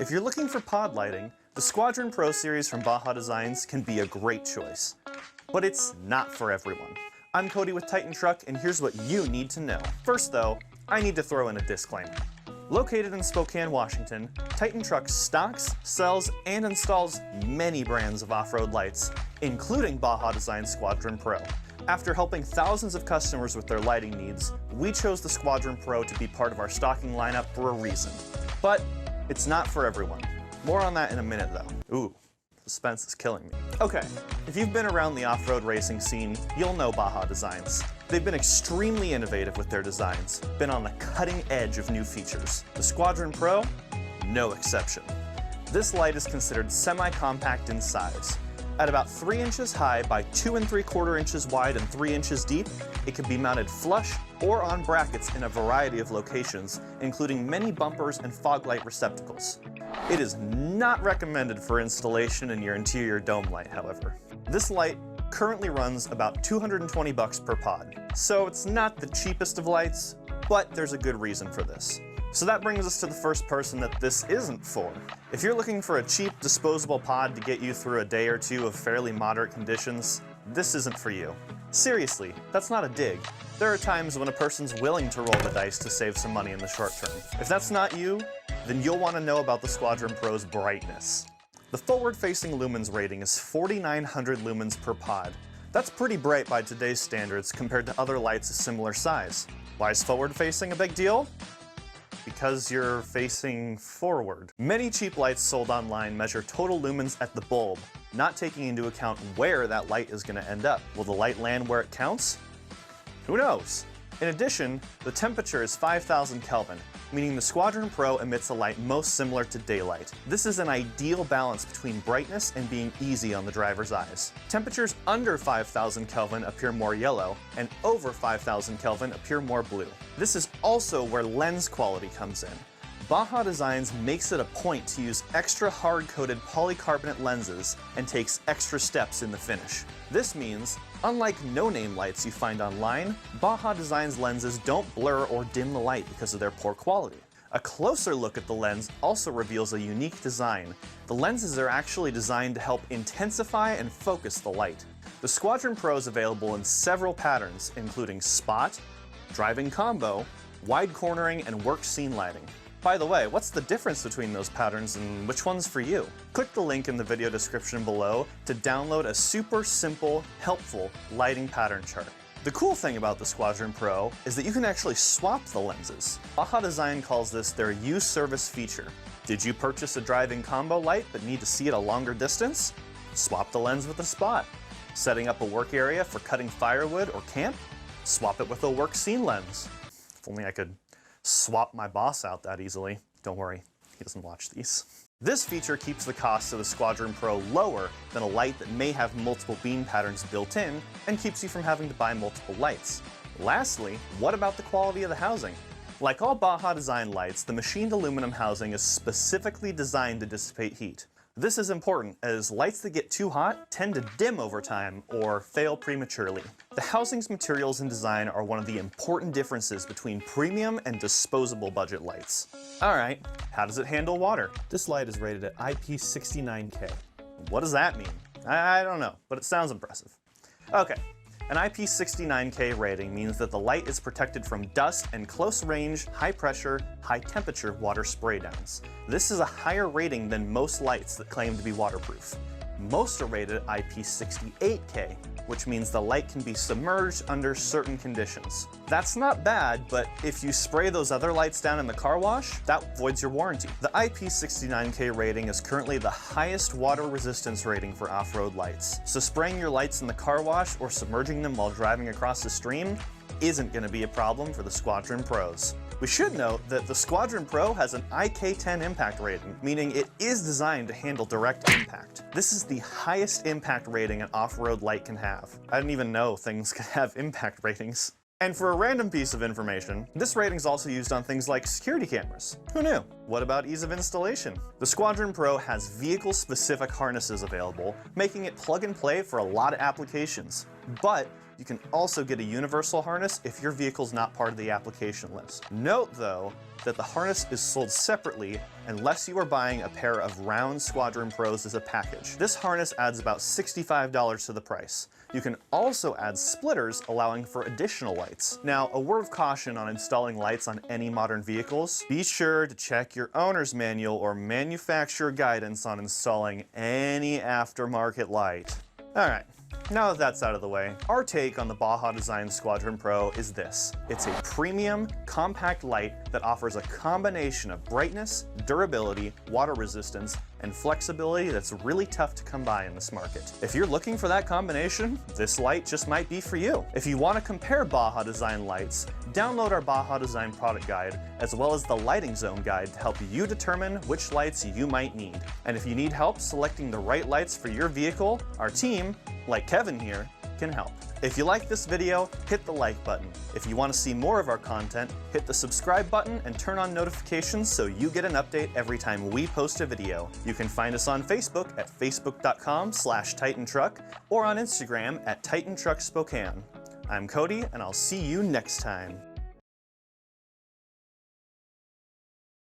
If you're looking for pod lighting, the Squadron Pro series from Baja Designs can be a great choice. But it's not for everyone. I'm Cody with Titan Truck, and here's what you need to know. First though, I need to throw in a disclaimer. Located in Spokane, Washington, Titan Truck stocks, sells, and installs many brands of off-road lights, including Baja Designs Squadron Pro. After helping thousands of customers with their lighting needs, we chose the Squadron Pro to be part of our stocking lineup for a reason. But it's not for everyone. More on that in a minute though. Ooh, suspense is killing me. Okay, if you've been around the off-road racing scene, you'll know Baja Designs. They've been extremely innovative with their designs, been on the cutting edge of new features. The Squadron Pro, no exception. This light is considered semi-compact in size. At about 3 inches high by 2 3/4 inches wide and 3 inches deep, it can be mounted flush or on brackets in a variety of locations, including many bumpers and fog light receptacles. It is not recommended for installation in your interior dome light, however. This light currently runs about $220 per pod, so it's not the cheapest of lights, but there's a good reason for this. So that brings us to the first person that this isn't for. If you're looking for a cheap, disposable pod to get you through a day or two of fairly moderate conditions, this isn't for you. Seriously, that's not a dig. There are times when a person's willing to roll the dice to save some money in the short term. If that's not you, then you'll want to know about the Squadron Pro's brightness. The forward-facing lumens rating is 4,900 lumens per pod. That's pretty bright by today's standards compared to other lights of similar size. Why is forward-facing a big deal? Because you're facing forward. Many cheap lights sold online measure total lumens at the bulb, not taking into account where that light is going to end up. Will the light land where it counts? Who knows? In addition, the temperature is 5,000 Kelvin, meaning the Squadron Pro emits a light most similar to daylight. This is an ideal balance between brightness and being easy on the driver's eyes. Temperatures under 5,000 Kelvin appear more yellow, and over 5,000 Kelvin appear more blue. This is also where lens quality comes in. Baja Designs makes it a point to use extra hard-coated polycarbonate lenses and takes extra steps in the finish. This means, unlike no-name lights you find online, Baja Designs lenses don't blur or dim the light because of their poor quality. A closer look at the lens also reveals a unique design. The lenses are actually designed to help intensify and focus the light. The Squadron Pro is available in several patterns, including spot, driving combo, wide cornering, and work scene lighting. By the way, what's the difference between those patterns and which one's for you? Click the link in the video description below to download a super simple, helpful lighting pattern chart. The cool thing about the Squadron Pro is that you can actually swap the lenses. Baja Design calls this their use service feature. Did you purchase a driving combo light but need to see at a longer distance? Swap the lens with a spot. Setting up a work area for cutting firewood or camp? Swap it with a work scene lens. If only I could swap my boss out that easily. Don't worry, he doesn't watch these. This feature keeps the cost of the Squadron Pro lower than a light that may have multiple beam patterns built in and keeps you from having to buy multiple lights. Lastly, what about the quality of the housing? Like all Baja Design lights, the machined aluminum housing is specifically designed to dissipate heat. This is important as lights that get too hot tend to dim over time or fail prematurely. The housing's materials and design are one of the important differences between premium and disposable budget lights. Alright, how does it handle water? This light is rated at IP69K. What does that mean? I don't know, but it sounds impressive. Okay. An IP69K rating means that the light is protected from dust and close-range, high-pressure, high-temperature water spraydowns. This is a higher rating than most lights that claim to be waterproof. Most are rated IP68K, which means the light can be submerged under certain conditions. That's not bad, but if you spray those other lights down in the car wash, that voids your warranty. The IP69K rating is currently the highest water resistance rating for off-road lights, so spraying your lights in the car wash or submerging them while driving across the stream isn't going to be a problem for the Squadron Pros. We should note that the Squadron Pro has an IK10 impact rating, meaning it is designed to handle direct impact. This is the highest impact rating an off-road light can have. I didn't even know things could have impact ratings. And for a random piece of information, this rating is also used on things like security cameras. Who knew? What about ease of installation? The Squadron Pro has vehicle-specific harnesses available, making it plug and play for a lot of applications. But You can also get a universal harness if your vehicle's not part of the application list. Note, though, that the harness is sold separately unless you are buying a pair of round Squadron Pros as a package. This harness adds about $65 to the price. You can also add splitters, allowing for additional lights. Now, a word of caution on installing lights on any modern vehicles. Be sure to check your owner's manual or manufacturer guidance on installing any aftermarket light. All right. Now that that's out of the way, our take on the Baja Designs Squadron Pro is this. It's a premium, compact light that offers a combination of brightness, durability, water resistance, and flexibility that's really tough to come by in this market. If you're looking for that combination, this light just might be for you. If you want to compare Baja Design lights, download our Baja Design product guide, as well as the lighting zone guide to help you determine which lights you might need. And if you need help selecting the right lights for your vehicle, our team, like Kevin here, can help. If you like this video, hit the like button. If you want to see more of our content, hit the subscribe button and turn on notifications so you get an update every time we post a video. You can find us on Facebook at facebook.com/TitanTruck or on Instagram at TitanTruckSpokane. I'm Cody, and I'll see you next time.